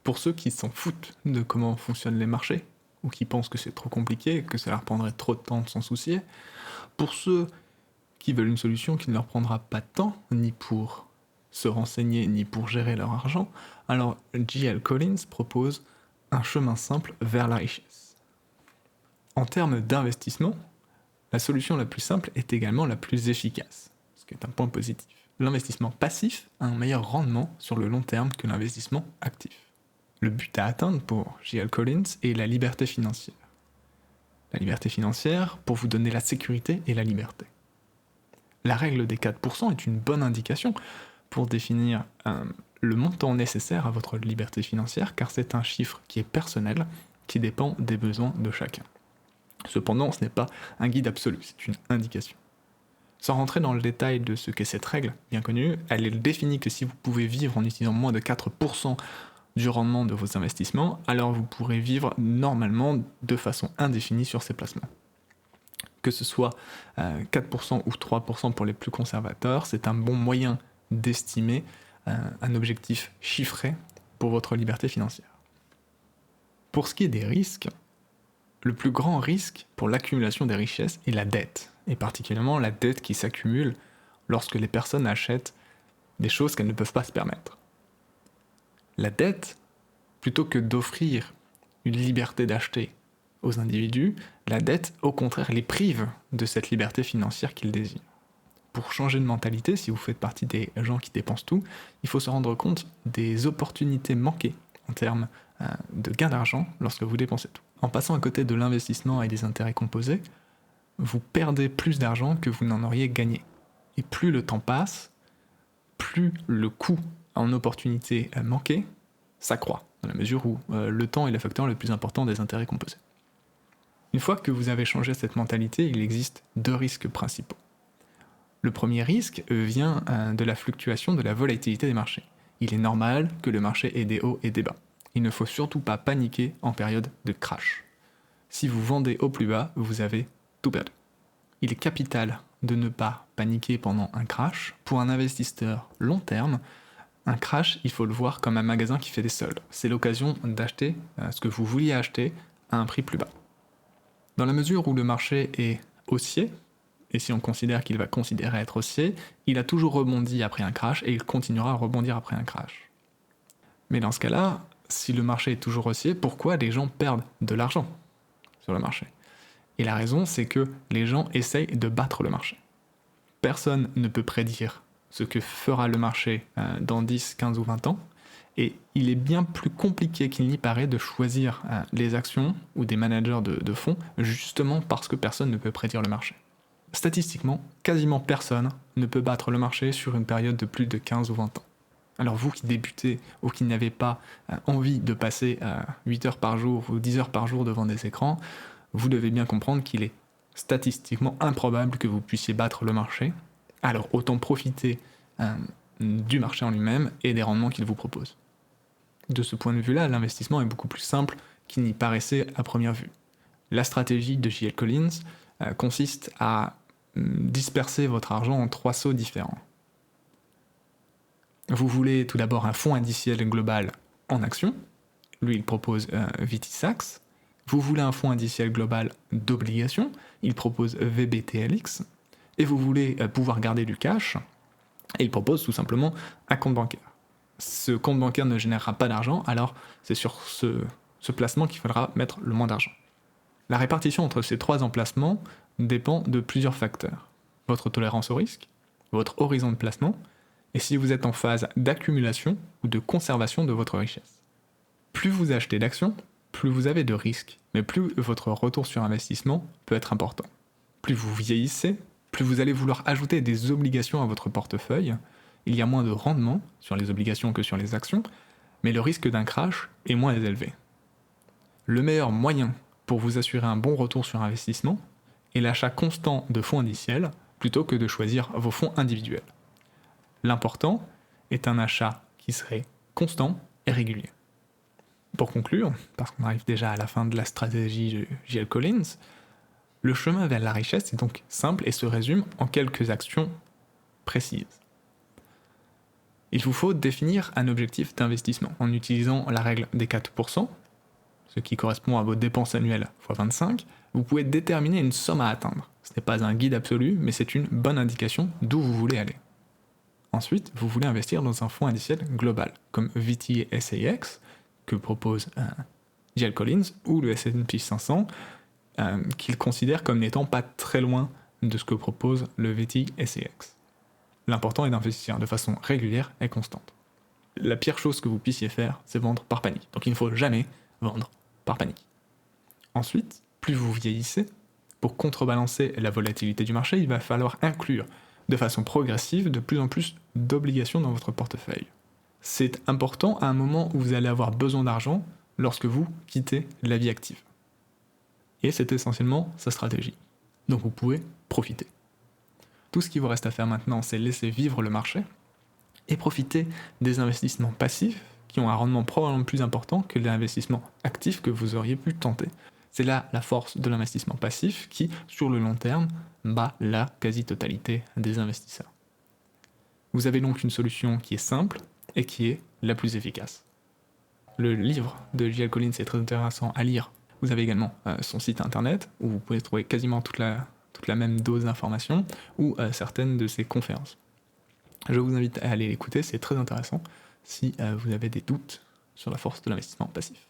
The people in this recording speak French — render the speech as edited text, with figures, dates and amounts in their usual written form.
Pour ceux qui s'en foutent de comment fonctionnent les marchés, ou qui pensent que c'est trop compliqué, que ça leur prendrait trop de temps de s'en soucier, pour ceux qui veulent une solution qui ne leur prendra pas de temps, ni pour se renseigner, ni pour gérer leur argent, alors J.L. Collins propose un chemin simple vers la richesse. En termes d'investissement, la solution la plus simple est également la plus efficace, ce qui est un point positif. L'investissement passif a un meilleur rendement sur le long terme que l'investissement actif. Le but à atteindre pour J.L. Collins est la liberté financière. La liberté financière pour vous donner la sécurité et la liberté. La règle des 4% est une bonne indication pour définir le montant nécessaire à votre liberté financière, car c'est un chiffre qui est personnel, qui dépend des besoins de chacun. Cependant, ce n'est pas un guide absolu, c'est une indication. Sans rentrer dans le détail de ce qu'est cette règle, bien connue, elle définit que si vous pouvez vivre en utilisant moins de 4% du rendement de vos investissements, alors vous pourrez vivre normalement de façon indéfinie sur ces placements. Que ce soit 4% ou 3% pour les plus conservateurs, c'est un bon moyen d'estimer un objectif chiffré pour votre liberté financière. Pour ce qui est des risques, le plus grand risque pour l'accumulation des richesses est la dette, et particulièrement la dette qui s'accumule lorsque les personnes achètent des choses qu'elles ne peuvent pas se permettre. La dette, plutôt que d'offrir une liberté d'acheter aux individus, la dette, au contraire, les prive de cette liberté financière qu'ils désirent. Pour changer de mentalité, si vous faites partie des gens qui dépensent tout, il faut se rendre compte des opportunités manquées en termes de gain d'argent lorsque vous dépensez tout. En passant à côté de l'investissement et des intérêts composés, vous perdez plus d'argent que vous n'en auriez gagné. Et plus le temps passe, plus le coût en opportunités manquées s'accroît, dans la mesure où le temps est le facteur le plus important des intérêts composés. Une fois que vous avez changé cette mentalité, il existe deux risques principaux. Le premier risque vient de la fluctuation de la volatilité des marchés. Il est normal que le marché ait des hauts et des bas. Il ne faut surtout pas paniquer en période de crash. Si vous vendez au plus bas, vous avez tout perdu. Il est capital de ne pas paniquer pendant un crash. Pour un investisseur long terme, un crash, il faut le voir comme un magasin qui fait des soldes. C'est l'occasion d'acheter ce que vous vouliez acheter à un prix plus bas. Dans la mesure où le marché est haussier, et si on considère qu'il va considérer être haussier, il a toujours rebondi après un crash et il continuera à rebondir après un crash. Mais dans ce cas-là, si le marché est toujours haussier, pourquoi les gens perdent de l'argent sur le marché ? Et la raison, c'est que les gens essayent de battre le marché. Personne ne peut prédire ce que fera le marché dans 10, 15 ou 20 ans, et il est bien plus compliqué qu'il n'y paraît de choisir les actions ou des managers de fonds, justement parce que personne ne peut prédire le marché. Statistiquement, quasiment personne ne peut battre le marché sur une période de plus de 15 ou 20 ans. Alors vous qui débutez ou qui n'avez pas envie de passer 8 heures par jour ou 10 heures par jour devant des écrans, vous devez bien comprendre qu'il est statistiquement improbable que vous puissiez battre le marché. Alors autant profiter du marché en lui-même et des rendements qu'il vous propose. De ce point de vue-là, l'investissement est beaucoup plus simple qu'il n'y paraissait à première vue. La stratégie de J.L. Collins consiste à disperser votre argent en 3 seaux différents. Vous voulez tout d'abord un fonds indiciel global en actions. Lui, il propose VTSAX. Vous voulez un fonds indiciel global d'obligations. Il propose VBTLX. Et vous voulez pouvoir garder du cash. Et il propose tout simplement un compte bancaire. Ce compte bancaire ne générera pas d'argent, alors c'est sur ce placement qu'il faudra mettre le moins d'argent. La répartition entre ces 3 emplacements dépend de plusieurs facteurs. Votre tolérance au risque, votre horizon de placement, et si vous êtes en phase d'accumulation ou de conservation de votre richesse. Plus vous achetez d'actions, plus vous avez de risques, mais plus votre retour sur investissement peut être important. Plus vous vieillissez, plus vous allez vouloir ajouter des obligations à votre portefeuille. Il y a moins de rendement sur les obligations que sur les actions, mais le risque d'un crash est moins élevé. Le meilleur moyen pour vous assurer un bon retour sur investissement est l'achat constant de fonds indiciels plutôt que de choisir vos fonds individuels. L'important est un achat qui serait constant et régulier. Pour conclure, parce qu'on arrive déjà à la fin de la stratégie de J.L. Collins, le chemin vers la richesse est donc simple et se résume en quelques actions précises. Il vous faut définir un objectif d'investissement en utilisant la règle des 4%, ce qui correspond à vos dépenses annuelles x 25. Vous pouvez déterminer une somme à atteindre. Ce n'est pas un guide absolu, mais c'est une bonne indication d'où vous voulez aller. Ensuite, vous voulez investir dans un fonds indiciel global, comme VT/SAX, que propose J.L. Collins, ou le S&P 500, qu'il considère comme n'étant pas très loin de ce que propose le VT/SAX. L'important est d'investir de façon régulière et constante. La pire chose que vous puissiez faire, c'est vendre par panique. Donc il ne faut jamais vendre par panique. Ensuite, plus vous vieillissez, pour contrebalancer la volatilité du marché, il va falloir inclure de façon progressive de plus en plus d'obligations dans votre portefeuille. C'est important à un moment où vous allez avoir besoin d'argent lorsque vous quittez la vie active. Et c'est essentiellement sa stratégie. Donc vous pouvez profiter. Tout ce qu'il vous reste à faire maintenant, c'est laisser vivre le marché et profiter des investissements passifs qui ont un rendement probablement plus important que les investissements actifs que vous auriez pu tenter. C'est là la force de l'investissement passif qui, sur le long terme, bat la quasi-totalité des investisseurs. Vous avez donc une solution qui est simple et qui est la plus efficace. Le livre de J.L. Collins est très intéressant à lire. Vous avez également son site internet où vous pouvez trouver quasiment toute la même dose d'informations ou certaines de ses conférences. Je vous invite à aller l'écouter, c'est très intéressant si vous avez des doutes sur la force de l'investissement passif.